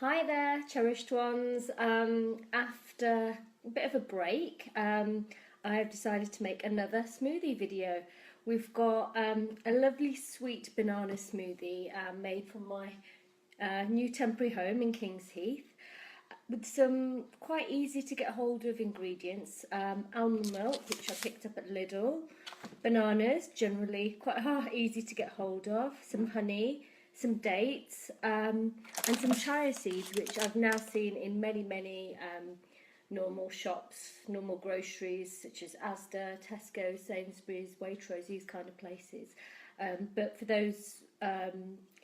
Hi there, cherished ones. After a bit of a break, I've decided to make another smoothie video. We've got a lovely sweet banana smoothie made from my new temporary home in Kings Heath with some quite easy to get hold of ingredients. Almond milk, which I picked up at Lidl, bananas, generally quite easy to get hold of, some honey, some dates, and some chia seeds, which I've now seen in many normal shops, normal groceries such as Asda, Tesco, Sainsbury's, Waitrose, these kind of places. But for those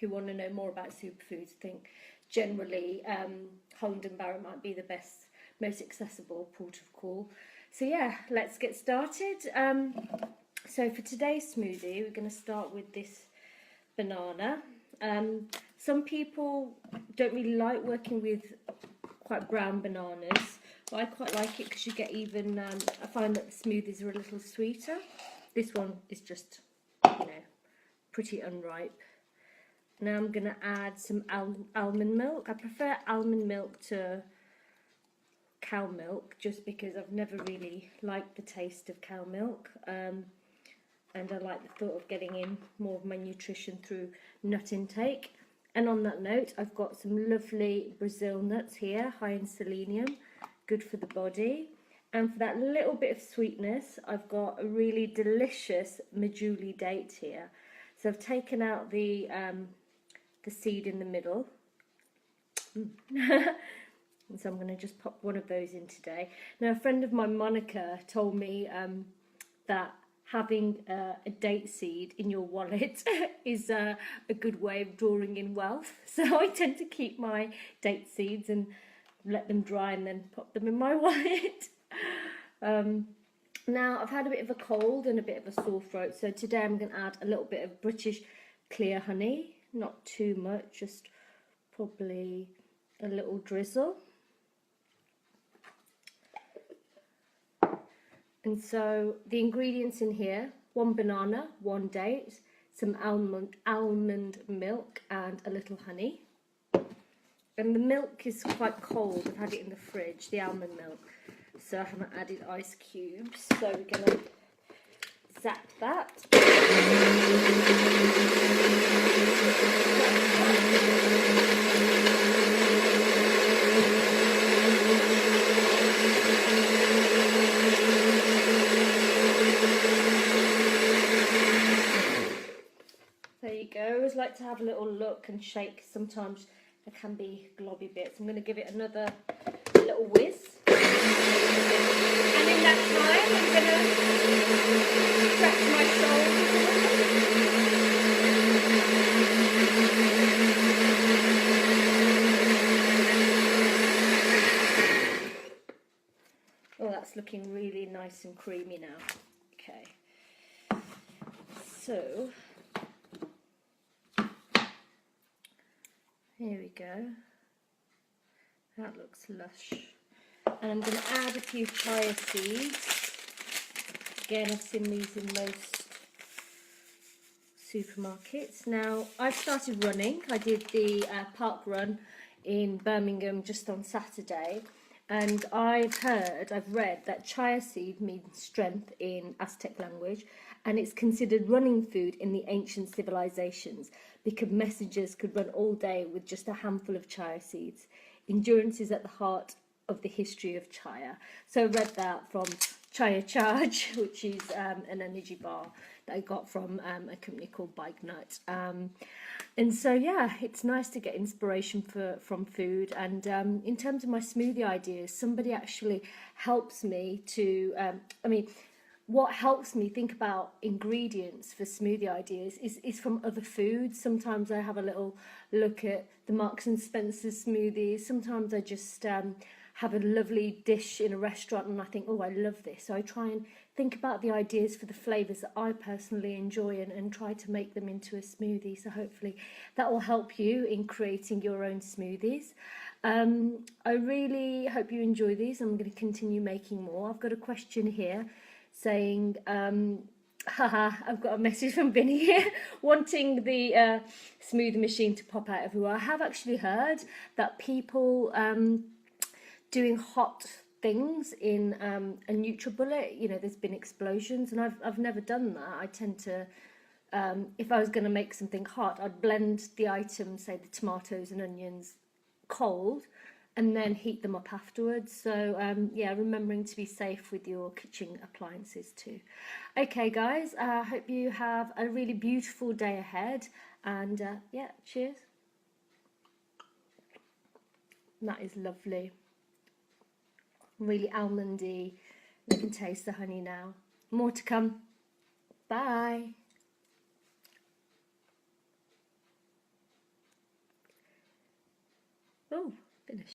who want to know more about superfoods, I think generally Holland and Barrett might be the best, most accessible port of call. So yeah, let's get started. So for today's smoothie, we're going to start with this banana. Some people don't really like working with quite brown bananas, but I quite like it because you get even, I find that the smoothies are a little sweeter. This one is just, pretty unripe. Now I'm going to add some almond milk. I prefer almond milk to cow milk just because I've never really liked the taste of cow milk. And I like the thought of getting in more of my nutrition through nut intake. And on that note, I've got some lovely Brazil nuts here, high in selenium, good for the body. And for that little bit of sweetness, I've got a really delicious medjooli date here. So I've taken out the seed in the middle. And so I'm going to just pop one of those in today. Now, a friend of mine, Monica, told me that having a date seed in your wallet is a good way of drawing in wealth. So I tend to keep my date seeds and let them dry and then pop them in my wallet. Now I've had a bit of a cold and a bit of a sore throat, so today I'm going to add a little bit of British clear honey, not too much, just probably a little drizzle. And so the ingredients in here: 1 banana, 1 date, some almond milk and a little honey. And the milk is quite cold. I've had it in the fridge, the almond milk, so I haven't added ice cubes. So we're going to zap that. There you go. I always like to have a little look and shake. Sometimes there can be globby bits. I'm going to give it another little whiz. And in that time, I'm going to stretch my shoulders. Oh, that's looking really nice and creamy now. Okay. So here we go. That looks lush. And I'm going to add a few chia seeds. Again, I've seen these in most supermarkets. Now, I've started running. I did the park run in Birmingham just on Saturday. And I've read that chia seed means strength in Aztec language, and it's considered running food in the ancient civilizations because messengers could run all day with just a handful of chia seeds. Endurance is at the heart of the history of chia. So I read that from Chia Charge, which is an energy bar that I got from a company called Bike Nut. And so, yeah, it's nice to get inspiration from food. And in terms of my smoothie ideas, somebody actually helps me to, what helps me think about ingredients for smoothie ideas is from other foods. Sometimes I have a little look at the Marks and Spencer smoothies. Sometimes I just have a lovely dish in a restaurant and I think, oh, I love this. So I try and think about the ideas for the flavours that I personally enjoy and try to make them into a smoothie. So hopefully that will help you in creating your own smoothies. I really hope you enjoy these. I'm going to continue making more. I've got a question here saying, Haha, I've got a message from Vinny here wanting the smoothie machine to pop out everywhere. I have actually heard that people doing hot things in a NutriBullet, you know, there's been explosions, and I've never done that. I tend to, if I was going to make something hot, I'd blend the items, say the tomatoes and onions, cold, and then heat them up afterwards. So yeah, remembering to be safe with your kitchen appliances too. Okay guys, I hope you have a really beautiful day ahead, and yeah, cheers. That is lovely, really almondy. You can taste the honey now. More to come. Bye. Oh, finished.